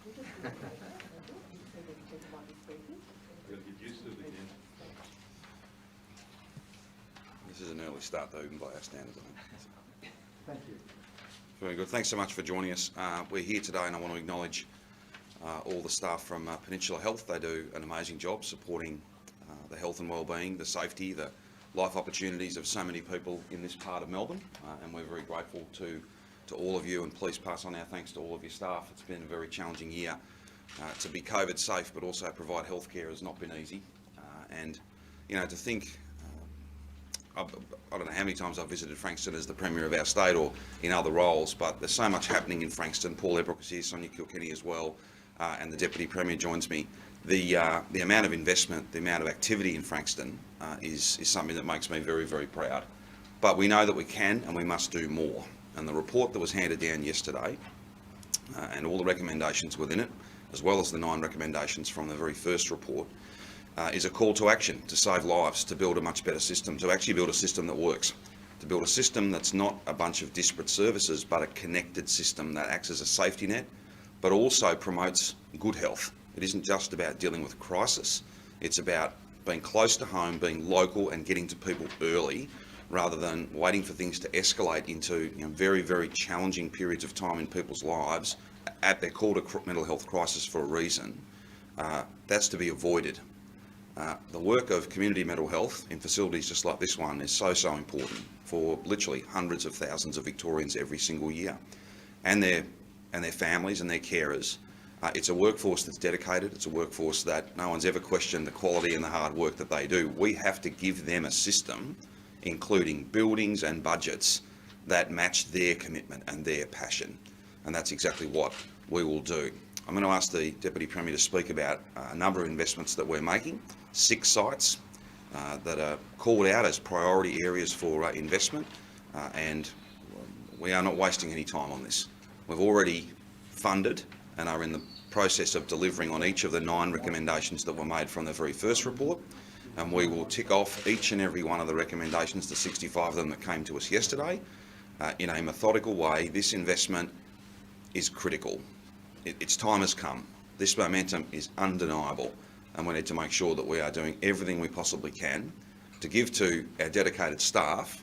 This is an early start though, even by our standards, I think. Thank you. Very good. Thanks so much for joining us. We're here today and I want to acknowledge all the staff from Peninsula Health. They do an amazing job supporting the health and wellbeing, the safety, the life opportunities of so many people in this part of Melbourne, and we're very grateful to all of you, and please pass on our thanks to all of your staff. It's been a very challenging year. To be COVID safe but also provide healthcare has not been easy, and you know, to think, I don't know how many times I've visited Frankston as the Premier of our state or in other roles, but there's so much happening in Frankston. Paul Ebrook is here, Sonia Kilkenny as well, and the Deputy Premier joins me. The amount of investment, the amount of activity in Frankston is something that makes me very, very proud. But we know that we can and we must do more. And the report that was handed down yesterday and all the recommendations within it, as well as the 9 recommendations from the very first report, is a call to action to save lives, to build a much better system, to actually build a system that works, to build a system that's not a bunch of disparate services, but a connected system that acts as a safety net, but also promotes good health. It isn't just about dealing with crisis, it's about being close to home, being local and getting to people early, rather than waiting for things to escalate into very, very challenging periods of time in people's lives. They're called a mental health crisis for a reason. That's to be avoided. The work of community mental health in facilities just like this one is so important for literally hundreds of thousands of Victorians every single year, and their families and their carers. It's a workforce that's dedicated. It's a workforce that no one's ever questioned the quality and the hard work that they do. We have to give them a system, including buildings and budgets, that match their commitment and their passion, and that's exactly what we will do. I'm going to ask the Deputy Premier to speak about a number of investments that we're making, 6 sites that are called out as priority areas for investment, and we are not wasting any time on this. We've already funded and are in the process of delivering on each of the 9 recommendations that were made from the very first report, and we will tick off each and every one of the recommendations, the 65 of them that came to us yesterday, in a methodical way. This investment is critical. Its time has come. This momentum is undeniable, and we need to make sure that we are doing everything we possibly can to give to our dedicated staff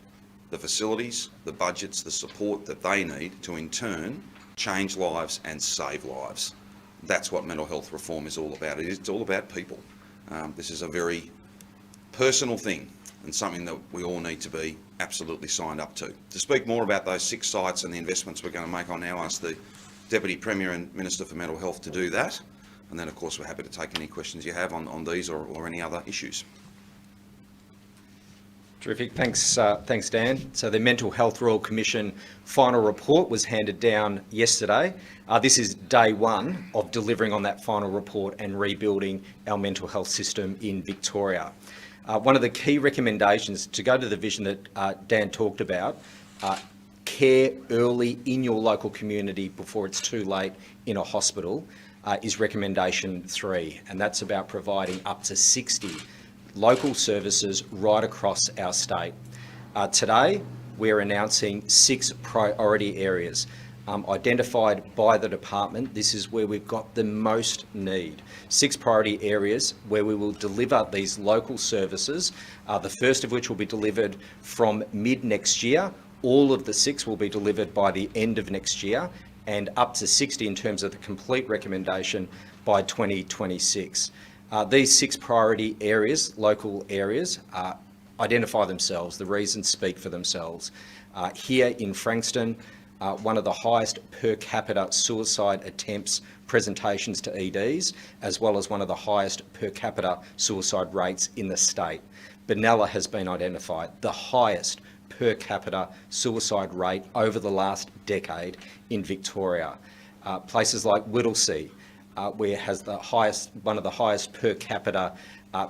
the facilities, the budgets, the support that they need to in turn change lives and save lives. That's what mental health reform is all about. It's all about people. This is a very personal thing and something that we all need to be absolutely signed up to. To speak more about those 6 sites and the investments we're going to make, I'll now ask the Deputy Premier and Minister for Mental Health to do that. And then, of course, we're happy to take any questions you have on these or any other issues. Terrific. Thanks, Dan. So the Mental Health Royal Commission final report was handed down yesterday. This is day 1 of delivering on that final report and rebuilding our mental health system in Victoria. One of the key recommendations, to go to the vision that Dan talked about, care early in your local community before it's too late in a hospital, is recommendation 3, and that's about providing up to 60 local services right across our state. Today, we're announcing 6 priority areas identified by the department. This is where we've got the most need. 6 priority areas where we will deliver these local services, the first of which will be delivered from mid next year. All of the 6 will be delivered by the end of next year, and up to 60 in terms of the complete recommendation by 2026. These 6 priority areas, local areas, identify themselves. The reasons speak for themselves. Here in Frankston, one of the highest per capita suicide attempts presentations to EDs, as well as one of the highest per capita suicide rates in the state. Benalla has been identified, the highest per capita suicide rate over the last decade in Victoria. Places like Whittlesea, where it has one of the highest per capita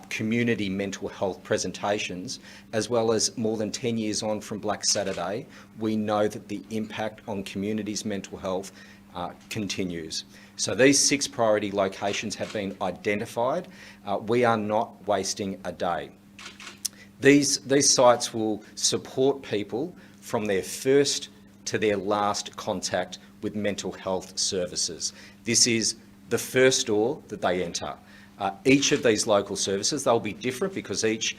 community mental health presentations, as well as more than 10 years on from Black Saturday, we know that the impact on communities' mental health continues. So these 6 priority locations have been identified. We are not wasting a day. These sites will support people from their first to their last contact with mental health services. This is the first door that they enter. Each of these local services, they'll be different because each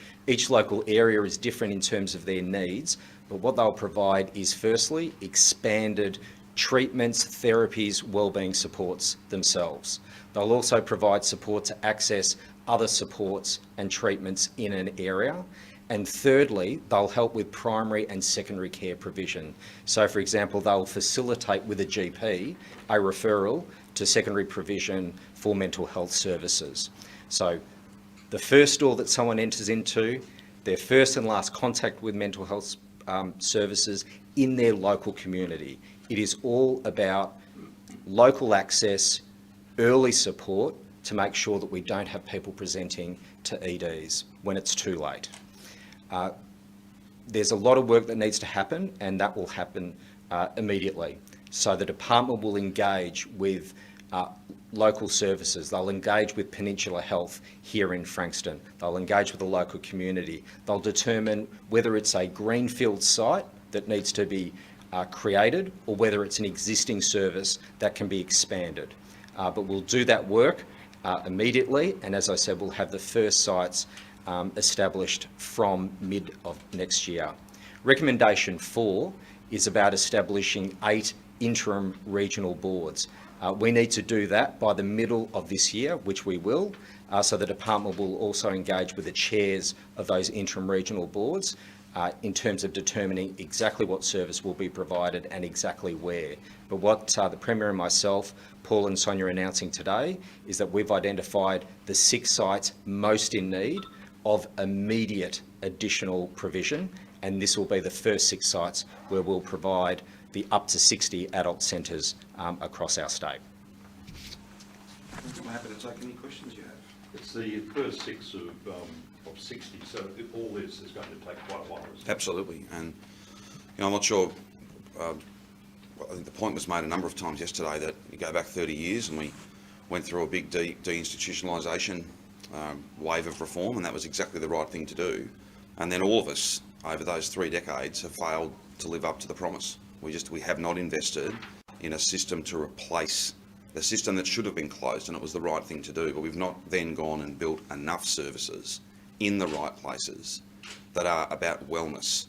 local area is different in terms of their needs, but what they'll provide is firstly expanded treatments, therapies, wellbeing supports themselves. They'll also provide support to access other supports and treatments in an area. And thirdly, they'll help with primary and secondary care provision. So for example, they'll facilitate with a GP a referral to secondary provision for mental health services. So the first door that someone enters into, their first and last contact with mental health services in their local community. It is all about local access, early support to make sure that we don't have people presenting to EDs when it's too late. There's a lot of work that needs to happen, and that will happen immediately. So the department will engage with local services. They'll engage with Peninsula Health here in Frankston. They'll engage with the local community. They'll determine whether it's a greenfield site that needs to be created or whether it's an existing service that can be expanded. But we'll do that work immediately, and as I said, we'll have the first sites established from mid of next year. Recommendation 4 is about establishing 8 interim regional boards. We need to do that by the middle of this year, which we will, so the department will also engage with the chairs of those interim regional boards in terms of determining exactly what service will be provided and exactly where. But what the Premier and myself, Paul and Sonia, are announcing today is that we've identified the 6 sites most in need of immediate additional provision, and this will be the first 6 sites where we'll provide the up to 60 adult centres across our state. I'm happy to take any questions you have. It's the first 6 of 60, so all this is going to take quite a while. Absolutely, and I'm not sure. I think the point was made a number of times yesterday that you go back 30 years and we went through a big deinstitutionalisation wave of reform, and that was exactly the right thing to do. And then all of us over those 3 decades have failed to live up to the promise. We have not invested in a system to replace the system that should have been closed, and it was the right thing to do, but we've not then gone and built enough services in the right places that are about wellness.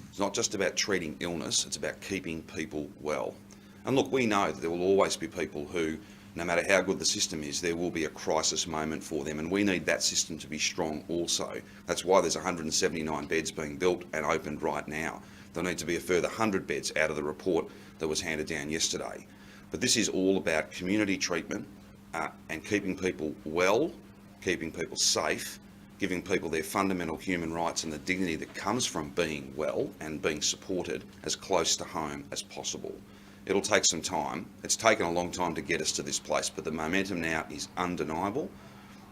It's not just about treating illness, it's about keeping people well. And look, we know that there will always be people who, no matter how good the system is, there will be a crisis moment for them, and we need that system to be strong also. That's why there's 179 beds being built and opened right now. There'll need to be a further 100 beds out of the report that was handed down yesterday. But this is all about community treatment and keeping people well, keeping people safe, giving people their fundamental human rights and the dignity that comes from being well and being supported as close to home as possible. It'll take some time. It's taken a long time to get us to this place, but the momentum now is undeniable.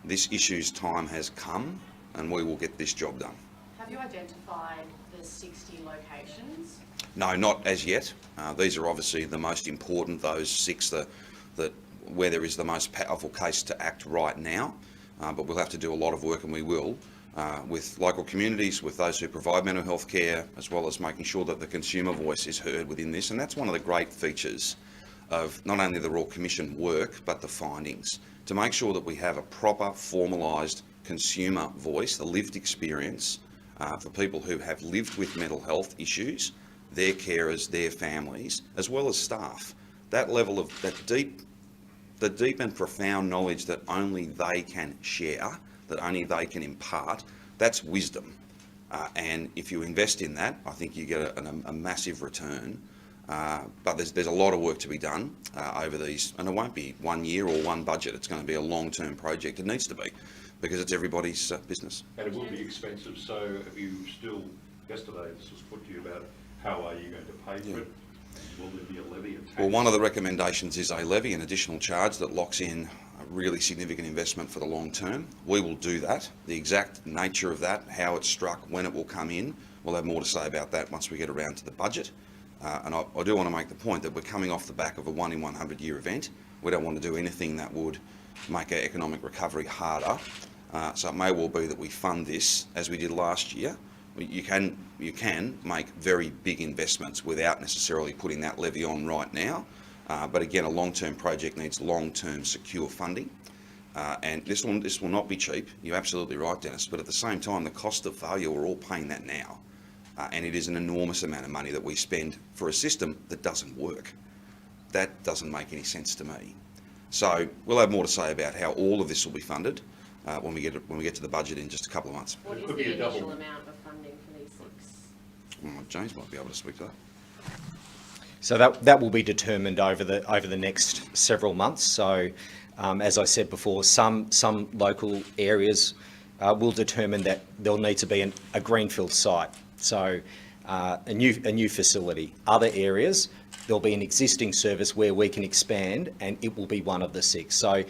This issue's time has come, and we will get this job done. Have you identified the 60 locations? No, not as yet. These are obviously the most important, those 6 that where there is the most powerful case to act right now. But we'll have to do a lot of work, and we will, with local communities, with those who provide mental health care, as well as making sure that the consumer voice is heard within this. And that's one of the great features of not only the Royal Commission work, but the findings, to make sure that we have a proper, formalised consumer voice, the lived experience for people who have lived with mental health issues, their carers, their families, as well as staff. That level of the deep and profound knowledge that only they can share, that only they can impart, that's wisdom. And if you invest in that, I think you get a massive return. But there's a lot of work to be done over these, and it won't be 1 year or one budget. It's going to be a long-term project. It needs to be, because it's everybody's business. And it will be expensive, so have you still, yesterday this was put to you about how are you going to pay for it? Will there be a levy, a tax? Well, one of the recommendations is a levy, an additional charge that locks in a really significant investment for the long term. We will do that. The exact nature of that, how it's struck, when it will come in, we'll have more to say about that once we get around to the budget. And I do want to make the point that we're coming off the back of a 1 in 100 year event. We don't want to do anything that would make our economic recovery harder. So it may well be that we fund this as we did last year. You can make very big investments without necessarily putting that levy on right now. But again, a long-term project needs long-term secure funding. And this will not be cheap. You're absolutely right, Dennis. But at the same time, the cost of failure, we're all paying that now. And it is an enormous amount of money that we spend for a system that doesn't work. That doesn't make any sense to me. So we'll have more to say about how all of this will be funded when we get to the budget in just a couple of months. What is Could be the a double. initial amount of funding for these 6? Well, James might be able to speak to that. So that will be determined over the next several months. So, as I said before, some local areas will determine that there'll need to be a greenfield site, so a new facility. Other areas, there'll be an existing service where we can expand, and it will be one of the 6. So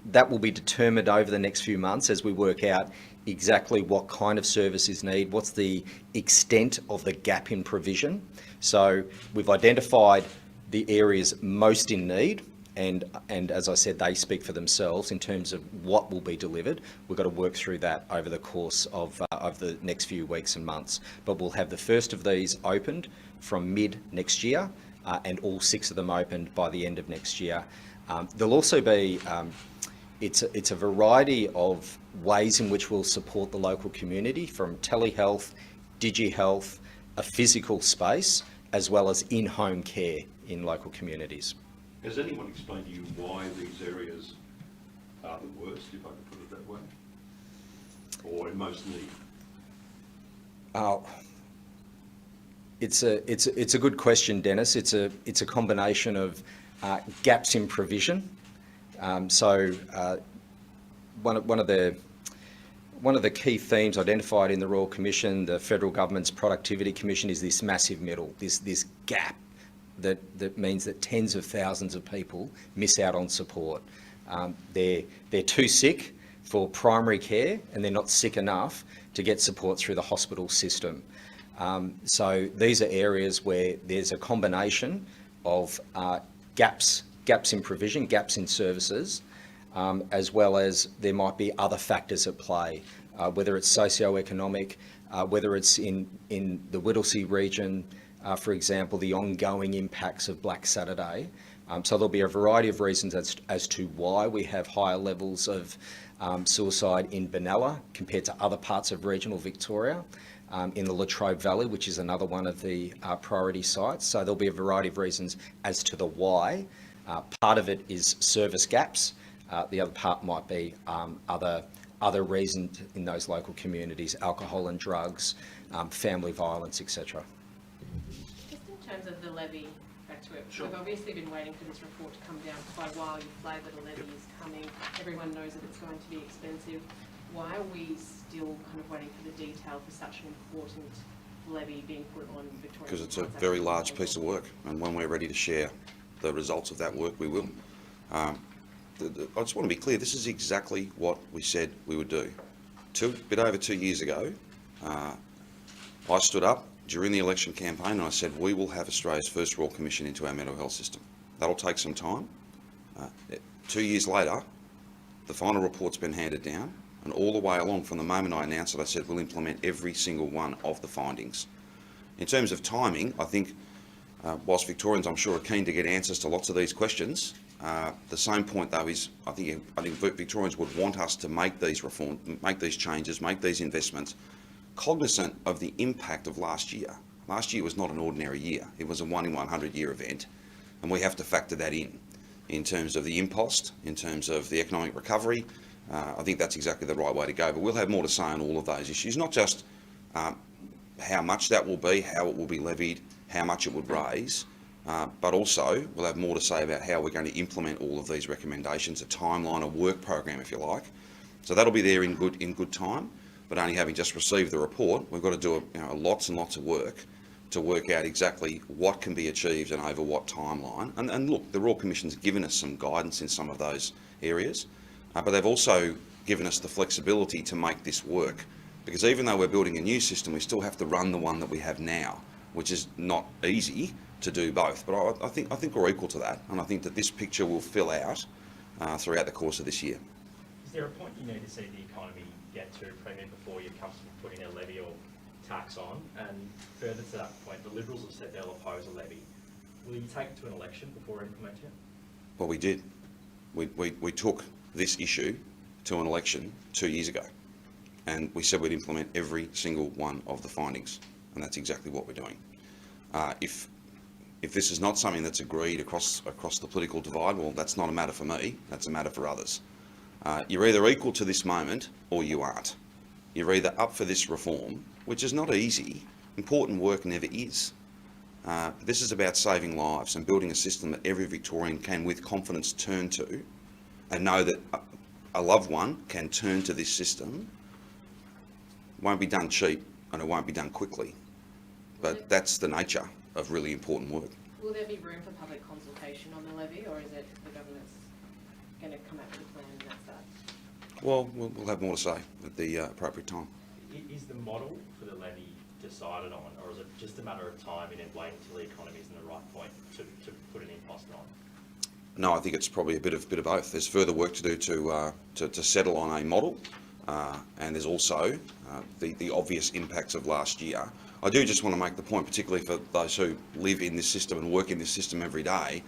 that will be determined over the next few months as we work out exactly what kind of service is needed, what's the extent of the gap in provision. So we've identified the areas most in need, and as I said, they speak for themselves in terms of what will be delivered. We've got to work through that over the course of the next few weeks and months. But we'll have the first of these opened from mid next year, and all 6 of them opened by the end of next year. There'll also be it's a variety of ways in which we'll support the local community, from telehealth, digihealth, a physical space, as well as in-home care in local communities. Has anyone explained to you why these areas are the worst, if I can put it that way? Or in most need? It's a good question, Dennis. It's a combination of gaps in provision. One of the key themes identified in the Royal Commission, the Federal Government's Productivity Commission, is this massive middle, this gap that means that tens of thousands of people miss out on support. They're too sick for primary care, and they're not sick enough to get support through the hospital system. So these are areas where there's a combination of gaps in provision, gaps in services, as well as there might be other factors at play, whether it's socio-economic, whether it's in the Whittlesea region, for example, the ongoing impacts of Black Saturday. So there'll be a variety of reasons as to why we have higher levels of suicide in Benalla compared to other parts of regional Victoria, in the Latrobe Valley, which is another one of the priority sites. So there'll be a variety of reasons as to the why. Part of it is service gaps. The other part might be other reasons in those local communities: alcohol and drugs, family violence, etc. Just in terms of the levy, back to it, Sure. we've obviously been waiting for this report to come down for quite a while. You flagged that a levy is coming. Everyone knows that it's going to be expensive. Why are we still kind of waiting for the detail for such an important levy being put on Victoria? Because it's a very large piece of work, and when we're ready to share the results of that work, we will. I just want to be clear, this is exactly what we said we would do. A bit over 2 years ago, I stood up during the election campaign and I said, we will have Australia's first Royal Commission into our mental health system. That'll take some time. 2 years later, the final report's been handed down, and all the way along from the moment I announced it, I said we'll implement every single one of the findings. In terms of timing, I think whilst Victorians, I'm sure, are keen to get answers to lots of these questions, the same point though is I think Victorians would want us to make these reforms, make these changes, make these investments, cognizant of the impact of last year. Last year was not an ordinary year. It was a 1 in 100 year event, and we have to factor that in terms of the impost, in terms of the economic recovery. I think that's exactly the right way to go, but we'll have more to say on all of those issues, not just how much that will be, how it will be levied, how much it would raise, but also we'll have more to say about how we're going to implement all of these recommendations, a timeline, a work program, if you like. So that'll be there in good time, but only having just received the report, we've got to do lots and lots of work to work out exactly what can be achieved and over what timeline. And look, the Royal Commission's given us some guidance in some of those areas, but they've also given us the flexibility to make this work, because even though we're building a new system, we still have to run the one that we have now, which is not easy to do both. But I think we're equal to that, and I think that this picture will fill out throughout the course of this year. Is there a point you need to see the economy get to, Premier, before you're comfortable putting a levy or tax on? And further to that point, the Liberals have said they'll oppose a levy. Will you take it to an election before implementing it? Well, we did. We took this issue to an election 2 years ago, and we said we'd implement every single one of the findings, and that's exactly what we're doing. If this is not something that's agreed across the political divide, well, that's not a matter for me, that's a matter for others. You're either equal to this moment or you aren't. You're either up for this reform, which is not easy. Important work never is. This is about saving lives and building a system that every Victorian can with confidence turn to and know that a loved one can turn to this system. It won't be done cheap and it won't be done quickly, but that's the nature of really important work. Will there be room for public consultation on the levy, or is it the government's going to come out with a plan and that's that? Well, we'll have more to say at the appropriate time. Is the model for the levy decided on, or is it just a matter of time and then waiting until the economy is in the right point to put an impost on? No, I think it's probably a bit of both. There's further work to do to settle on a model, and there's also the obvious impacts of last year. I do just want to make the point, particularly for those who live in this system and work in this system every day,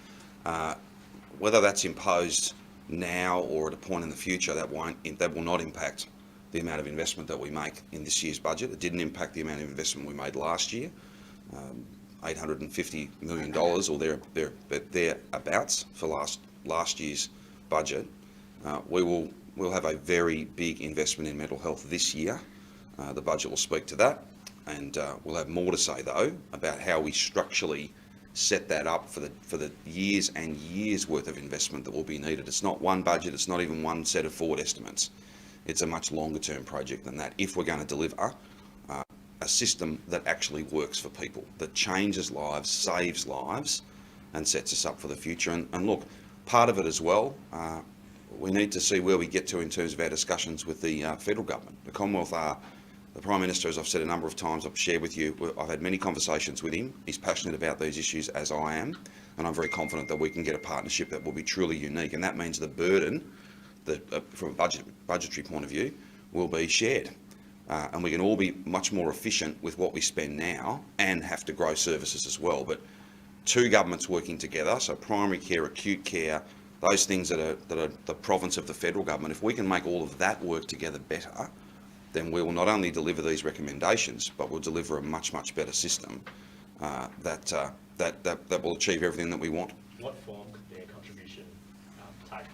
whether that's imposed now or at a point in the future, that will not impact the amount of investment that we make in this year's budget. It didn't impact the amount of investment we made last year, $850 million or thereabouts for last year's budget. We'll have a very big investment in mental health this year. The budget will speak to that, and we'll have more to say though about how we structurally set that up for the years and years worth of investment that will be needed. It's not one budget, it's not even one set of forward estimates. It's a much longer term project than that if we're going to deliver a system that actually works for people, that changes lives, saves lives, and sets us up for the future. And look, part of it as well, we need to see where we get to in terms of our discussions with the federal government. The Commonwealth the Prime Minister, as I've said a number of times, I've shared with you, I've had many conversations with him. He's passionate about these issues as I am, and I'm very confident that we can get a partnership that will be truly unique. And that means the burden, from a budgetary point of view, will be shared. And we can all be much more efficient with what we spend now and have to grow services as well. But two governments working together, so primary care, acute care, those things that are the province of the federal government, if we can make all of that work together better, then we will not only deliver these recommendations, but we'll deliver a much, much better system that will achieve everything that we want. What form could their contribution take?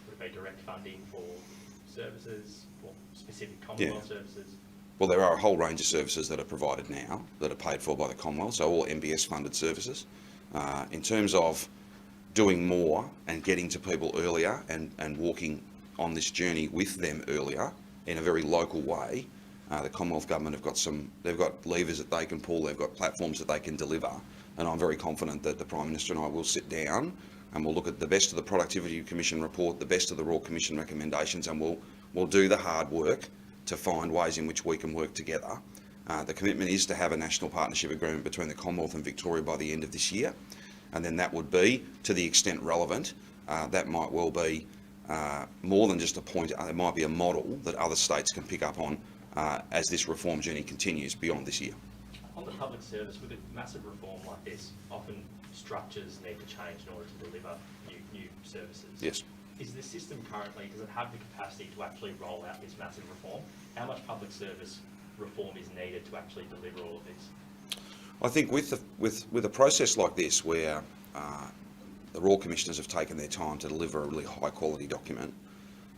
Would it be direct funding for services, for specific Commonwealth services? Well, there are a whole range of services that are provided now that are paid for by the Commonwealth, so all MBS funded services. In terms of doing more and getting to people earlier and walking on this journey with them earlier in a very local way, the Commonwealth Government they've got levers that they can pull, they've got platforms that they can deliver, and I'm very confident that the Prime Minister and I will sit down and we'll look at the best of the Productivity Commission report, the best of the Royal Commission recommendations, and we'll do the hard work to find ways in which we can work together. The commitment is to have a national partnership agreement between the Commonwealth and Victoria by the end of this year, and then that would be, to the extent relevant, that might well be more than just a point. It might be a model that other states can pick up on as this reform journey continues beyond this year. On the public service, with a massive reform like this, often structures need to change in order to deliver new services. Yes. Is the system currently, does it have the capacity to actually roll out this massive reform? How much public service reform is needed to actually deliver all of this? I think with a process like this, where the Royal Commissioners have taken their time to deliver a really high quality document,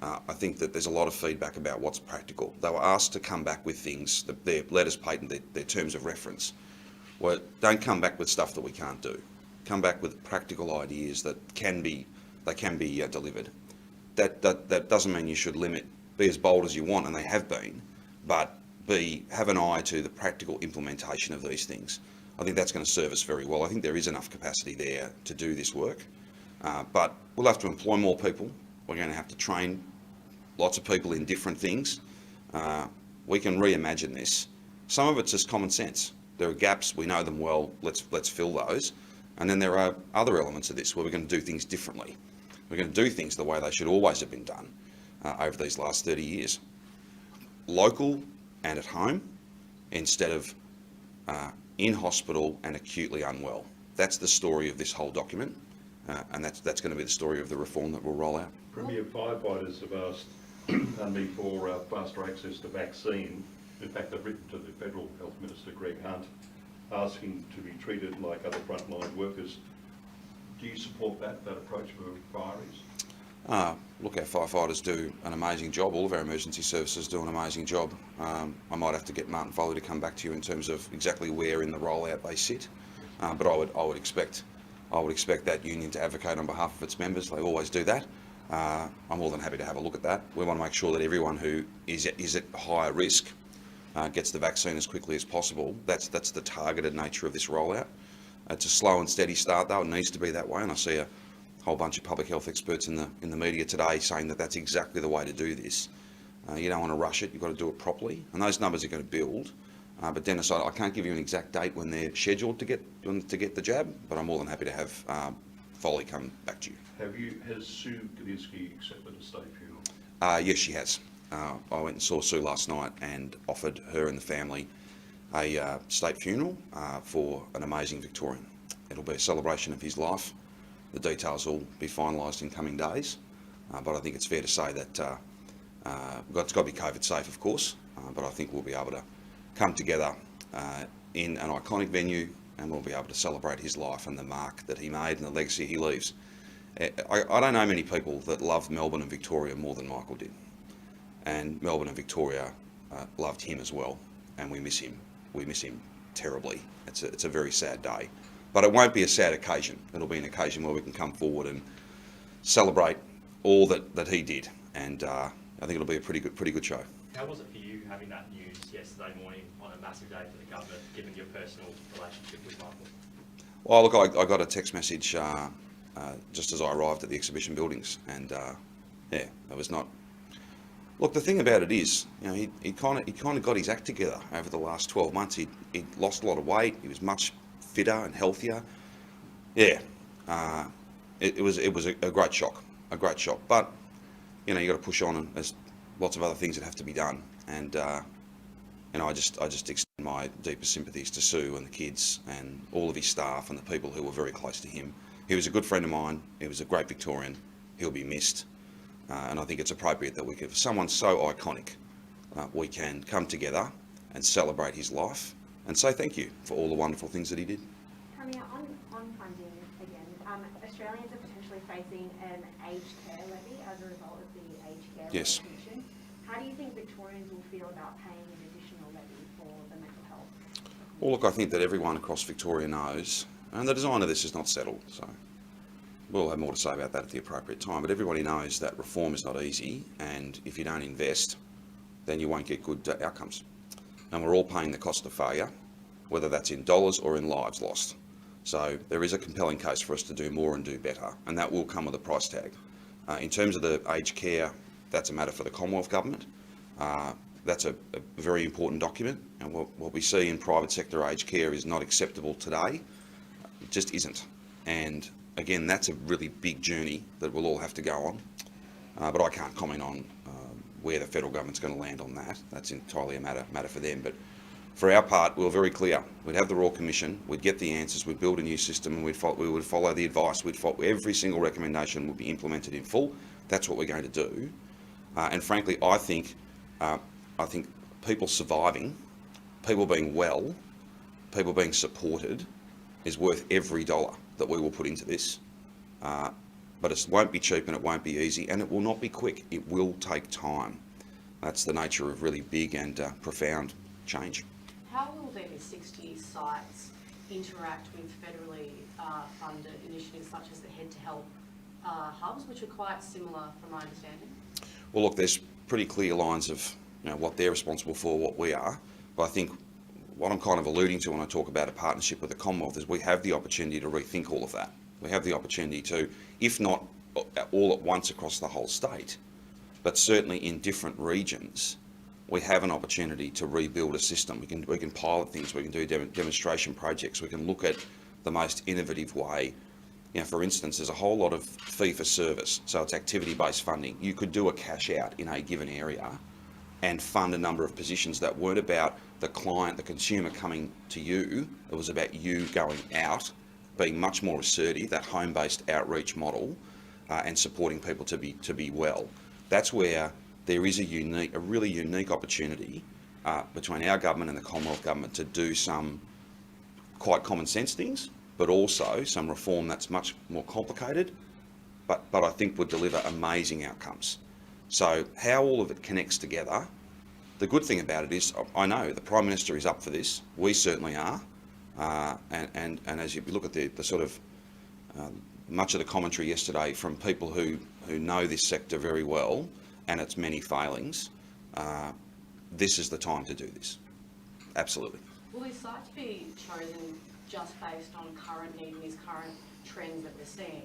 I think that there's a lot of feedback about what's practical. They were asked to come back with things, their letters patent, their terms of reference. Well, don't come back with stuff that we can't do. Come back with practical ideas that can be delivered. That doesn't mean you should be as bold as you want, and they have been, but have an eye to the practical implementation of these things. I think that's going to serve us very well. I think there is enough capacity there to do this work, but we'll have to employ more people. We're going to have to train lots of people in different things. We can reimagine this. Some of it's just common sense. There are gaps, we know them well, let's fill those. And then there are other elements of this where we're going to do things differently. We're going to do things the way they should always have been done over these last 30 years. Local and at home, instead of in hospital and acutely unwell. That's the story of this whole document, and that's going to be the story of the reform that we'll roll out. Premier, firefighters have asked me for faster access to vaccine. In fact, they've written to the Federal Health Minister, Greg Hunt, asking to be treated like other frontline workers. Do you support that approach for fireys? Look, our firefighters do an amazing job. All of our emergency services do an amazing job. I might have to get Martin Foley to come back to you in terms of exactly where in the rollout they sit, but I would expect that union to advocate on behalf of its members. They always do that. I'm more than happy to have a look at that. We want to make sure that everyone who is at higher risk gets the vaccine as quickly as possible. That's the targeted nature of this rollout. It's a slow and steady start, though. It needs to be that way, and I see a whole bunch of public health experts in the media today saying that that's exactly the way to do this. You don't want to rush it. You've got to do it properly, and those numbers are going to build. But Dennis, I can't give you an exact date when they're scheduled to get the jab, but I'm more than happy to have Foley come back to you. Has Sue Gadinsky accepted a state funeral? Yes, she has. I went and saw Sue last night and offered her and the family a state funeral for an amazing Victorian. It'll be a celebration of his life. The details will be finalised in coming days, but I think it's fair to say that it's got to be COVID safe, of course, but I think we'll be able to come together in an iconic venue, and we'll be able to celebrate his life and the mark that he made and the legacy he leaves. I don't know many people that love Melbourne and Victoria more than Michael did, and Melbourne and Victoria loved him as well, and we miss him. We miss him terribly. It's a very sad day. But it won't be a sad occasion. It'll be an occasion where we can come forward and celebrate all that he did, and I think it'll be a pretty good show. How was it for you having that news yesterday morning on a massive day for the government, given your personal relationship with Michael? Well, look, I got a text message just as I arrived at the exhibition buildings, and it was not. Look, the thing about it is, you know, he kind of got his act together over the last 12 months. He lost a lot of weight. He was much fitter and healthier. Yeah, it was a great shock, But you know, you got to push on, and there's lots of other things that have to be done. And you know, I just extend my deepest sympathies to Sue and the kids and all of his staff and the people who were very close to him. He was a good friend of mine. He was a great Victorian. He'll be missed. And I think it's appropriate that for someone so iconic, we can come together and celebrate his life and say thank you for all the wonderful things that he did. Premier, on funding again, Australians are potentially facing an aged care levy as a result of the aged care Yes. Commission. How do you think Victorians will feel about paying an additional levy for the mental health? Well, look, I think that everyone across Victoria knows, and the design of this is not settled, so we'll have more to say about that at the appropriate time, but everybody knows that reform is not easy, and if you don't invest, then you won't get good outcomes. And we're all paying the cost of failure, whether that's in dollars or in lives lost. So there is a compelling case for us to do more and do better, and that will come with a price tag. In terms of the aged care, that's a matter for the Commonwealth Government. That's a very important document, and what we see in private sector aged care is not acceptable today. It just isn't. And again, that's a really big journey that we'll all have to go on, but I can't comment on where the federal government's going to land on that. That's entirely a matter for them. But for our part, we were very clear. We'd have the Royal Commission, we'd get the answers, we'd build a new system, and we would follow the advice. Every single recommendation would be implemented in full. That's what we're going to do. And frankly, I think people surviving, people being well, people being supported is worth every dollar that we will put into this. But it won't be cheap and it won't be easy, and it will not be quick. It will take time. That's the nature of really big and profound change. How will these 60 sites interact with federally funded initiatives such as the Head to Health hubs, which are quite similar from my understanding? Well, look, there's pretty clear lines of what they're responsible for, what we are. But I think what I'm kind of alluding to when I talk about a partnership with the Commonwealth is we have the opportunity to rethink all of that. We have the opportunity to, if not all at once across the whole state, but certainly in different regions, we have an opportunity to rebuild a system. We can pilot things, we can do demonstration projects, we can look at the most innovative way. For instance, there's a whole lot of fee for service, so it's activity-based funding. You could do a cash out in a given area and fund a number of positions that weren't about the client, the consumer coming to you. It was about you going out being much more assertive, that home-based outreach model, and supporting people to be well. That's where there is a really unique opportunity between our government and the Commonwealth government to do some quite common sense things, but also some reform that's much more complicated, but I think would deliver amazing outcomes. So how all of it connects together, the good thing about it is, I know the Prime Minister is up for this, we certainly are, and as you look at the sort of, much of the commentary yesterday from people who know this sector very well and its many failings, this is the time to do this. Absolutely. Will these sites be chosen just based on current need and these current trends that we're seeing?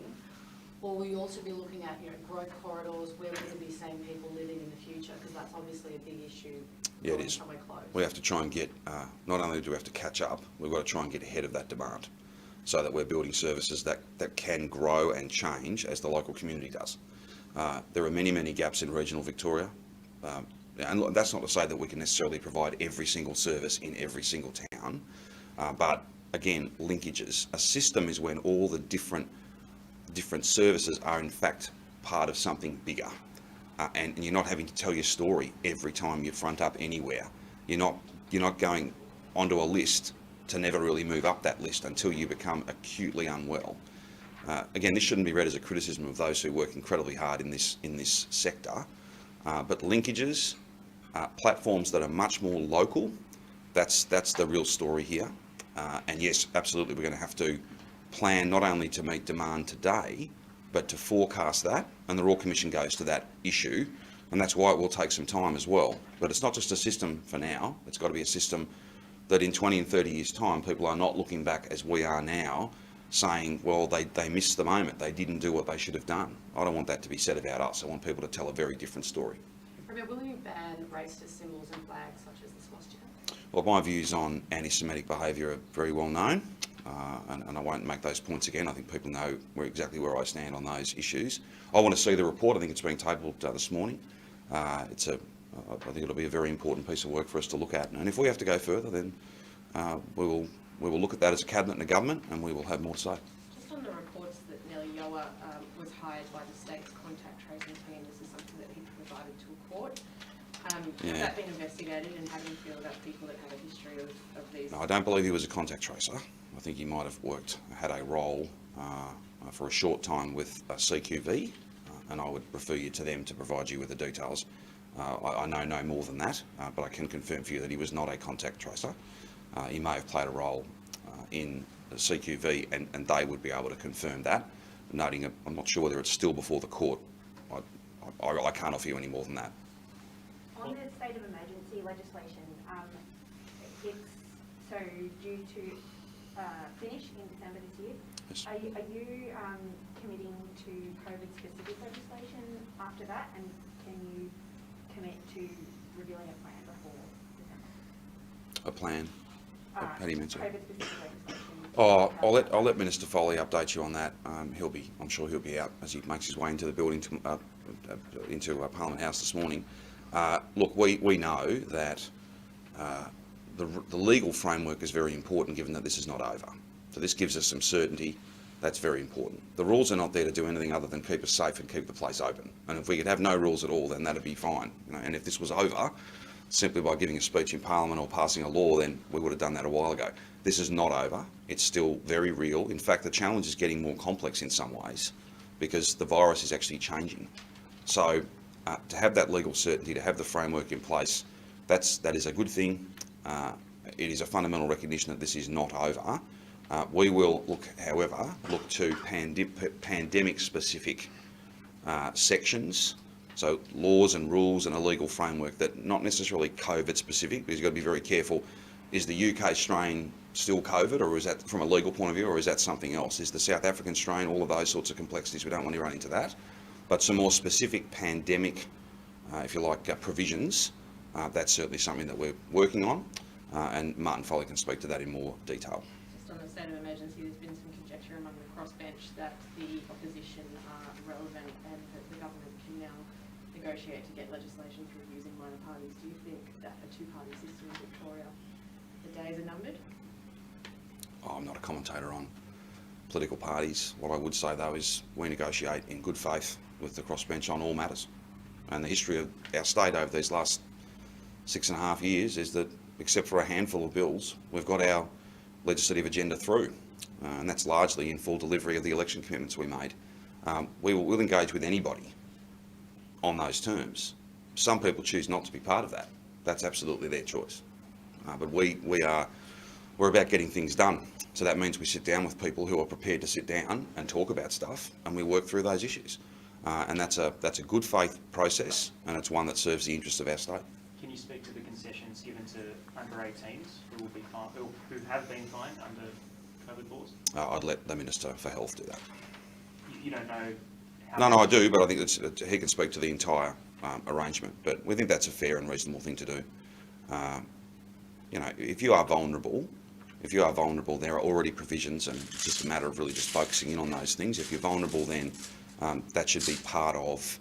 Or will you also be looking at, growth corridors, where we're going to be seeing people living in the future? Because that's obviously a big issue. Yeah, it is. Somewhere close. We have to try and get, not only do we have to catch up, we've got to try and get ahead of that demand so that we're building services that can grow and change as the local community does. There are many, many gaps in regional Victoria. And that's not to say that we can necessarily provide every single service in every single town. But again, linkages. A system is when all the different services are in fact part of something bigger, and you're not having to tell your story every time you front up anywhere. You're not going onto a list to never really move up that list until you become acutely unwell. Again, this shouldn't be read as a criticism of those who work incredibly hard in this sector, but linkages, platforms that are much more local, that's the real story here. And yes, absolutely, we're going to have to plan not only to meet demand today, but to forecast that, and the Royal Commission goes to that issue, and that's why it will take some time as well. But it's not just a system for now, it's got to be a system that in 20 and 30 years' time, people are not looking back as we are now, saying, well, they missed the moment, they didn't do what they should have done. I don't want that to be said about us. I want people to tell a very different story. Will you ban racist symbols and flags such as the swastika? Well, my views on anti-Semitic behaviour are very well known, and I won't make those points again. I think people know exactly where I stand on those issues. I want to see the report. I think it's being tabled this morning. I think it'll be a very important piece of work for us to look at. And if we have to go further, then we will look at that as a cabinet and a government, and we will have more to say. Just on the reports that Nellie Yoa was hired by the state's contact tracing team, this is something that he provided to a court. Has that been investigated, and how do you feel about people that have a history of these? No, I don't believe he was a contact tracer. I think he might have had a role for a short time with CQV, and I would refer you to them to provide you with the details. I know no more than that, but I can confirm for you that he was not a contact tracer. He may have played a role in the CQV, and they would be able to confirm that, noting I'm not sure whether it's still before the court. I can't offer you any more than that. On the state of emergency legislation, it's so due to finish in December this year. Yes. Are you committing to COVID-specific legislation after that, and can you commit to reviewing a plan before December? A plan? How do you mean, sorry? COVID-specific legislation. Oh, I'll let Minister Foley update you on that. I'm sure he'll be out as he makes his way into the building into Parliament House this morning. Look, we know that the legal framework is very important, given that this is not over. So this gives us some certainty. That's very important. The rules are not there to do anything other than keep us safe and keep the place open. And if we could have no rules at all, then that'd be fine. And if this was over, simply by giving a speech in Parliament or passing a law, then we would have done that a while ago. This is not over. It's still very real. In fact, the challenge is getting more complex in some ways, because the virus is actually changing. So to have that legal certainty, to have the framework in place, that is a good thing. It is a fundamental recognition that this is not over. We will however, look to pandemic-specific sections, so laws and rules and a legal framework that not necessarily COVID-specific, because you've got to be very careful. Is the UK strain still COVID, or is that from a legal point of view, or is that something else? Is the South African strain, all of those sorts of complexities? We don't want to run into that. But some more specific pandemic, if you like, provisions, that's certainly something that we're working on, and Martin Foley can speak to that in more detail. Just on the state of emergency, there's been some conjecture among the crossbench that the opposition are relevant and that the government can now negotiate to get legislation through using minor parties. Do you think that a two-party system in Victoria, the days are numbered? I'm not a commentator on political parties. What I would say though is we negotiate in good faith with the crossbench on all matters. And the history of our state over these last 6.5 years is that, except for a handful of bills, we've got our legislative agenda through. And that's largely in full delivery of the election commitments we made. We'll engage with anybody on those terms. Some people choose not to be part of that. That's absolutely their choice. But we're about getting things done. So that means we sit down with people who are prepared to sit down and talk about stuff, and we work through those issues. And that's a good faith process, and it's one that serves the interests of our state. Can you speak to the concessions given to under 18s who have been fined under COVID laws? I'd let the Minister for Health do that. You don't know how... No, I do, but I think he can speak to the entire arrangement. But we think that's a fair and reasonable thing to do. You know, if you are vulnerable, there are already provisions, and it's just a matter of really just focusing in on those things. If you're vulnerable, then that should be part of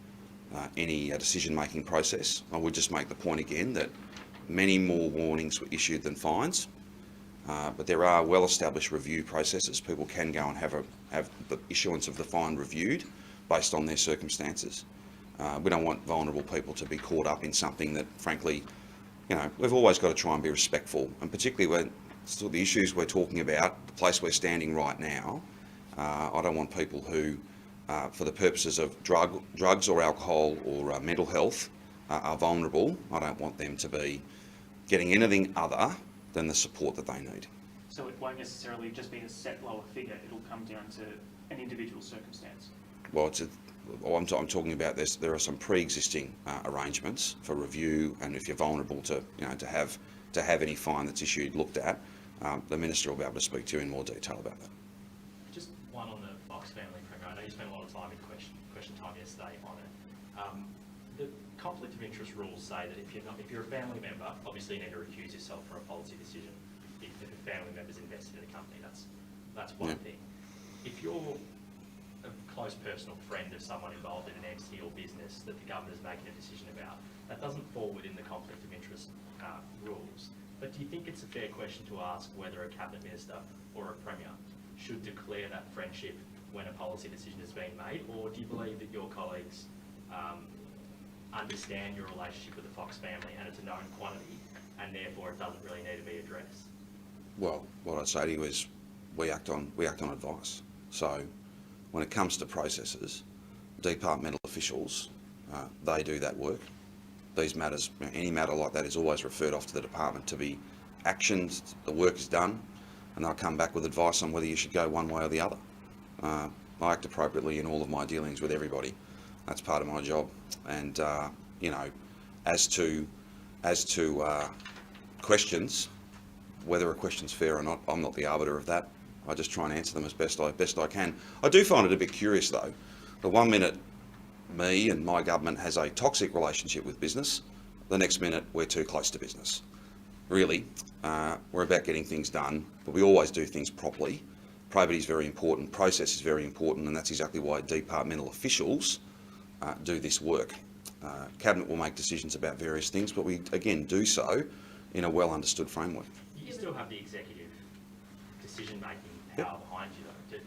any decision-making process. I would just make the point again that many more warnings were issued than fines, but there are well-established review processes. People can go and have the issuance of the fine reviewed based on their circumstances. We don't want vulnerable people to be caught up in something that, frankly, you know, we've always got to try and be respectful, and particularly when still the issues we're talking about, the place we're standing right now, I don't want people who, for the purposes of drugs or alcohol or mental health, are vulnerable. I don't want them to be getting anything other than the support that they need. So it won't necessarily just be a set lower figure, it'll come down to an individual circumstance? Well, I'm talking about this. There are some pre-existing arrangements for review, and if you're vulnerable to, you know, to have any fine that's issued looked at, the Minister will be able to speak to you in more detail about that. Just one on the Fox family, Premier. I know you spent a lot of time in question time yesterday on it. The conflict of interest rules say that if you're a family member, obviously you need to recuse yourself from a policy decision. If a family member's invested in a company, that's one thing. If you're a close personal friend of someone involved in an entity or business that the government is making a decision about, that doesn't fall within the conflict of interest rules. But do you think it's a fair question to ask whether a cabinet minister or a premier should declare that friendship when a policy decision is being made, or do you believe that your colleagues understand your relationship with the Fox family and it's a known quantity, and therefore it doesn't really need to be addressed? Well, what I'd say to you is we act on advice. So when it comes to processes, departmental officials, they do that work. These matters, any matter like that is always referred off to the department to be actioned, the work is done, and they'll come back with advice on whether you should go one way or the other. I act appropriately in all of my dealings with everybody. That's part of my job. And, you know, as to questions, whether a question's fair or not, I'm not the arbiter of that. I just try and answer them as best I can. I do find it a bit curious though. The 1 minute me and my government has a toxic relationship with business, the next minute we're too close to business. Really, we're about getting things done, but we always do things properly. Probity is very important, process is very important, and that's exactly why departmental officials do this work. Cabinet will make decisions about various things, but we again do so in a well understood framework. You still have the executive decision-making power behind you, though.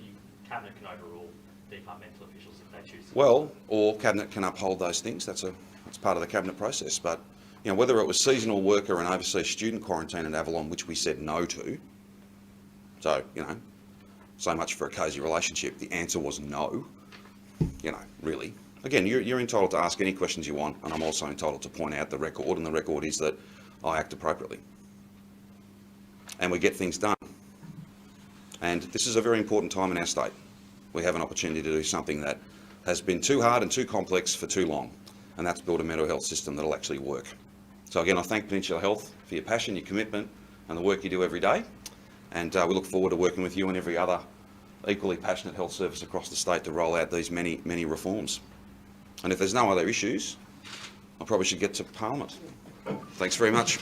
Cabinet can overrule departmental officials if they choose to. Well, or Cabinet can uphold those things. That's part of the Cabinet process. But you know, whether it was seasonal worker and overseas student quarantine at Avalon, which we said no to, so you know, so much for a cosy relationship. The answer was no. You know, really. Again, you're entitled to ask any questions you want, and I'm also entitled to point out the record, and the record is that I act appropriately, and we get things done. And this is a very important time in our state. We have an opportunity to do something that has been too hard and too complex for too long, and that's build a mental health system that'll actually work. So again, I thank Peninsula Health for your passion, your commitment, and the work you do every day. And we look forward to working with you and every other equally passionate health service across the state to roll out these many, many reforms. And if there's no other issues, I probably should get to Parliament. Thanks very much.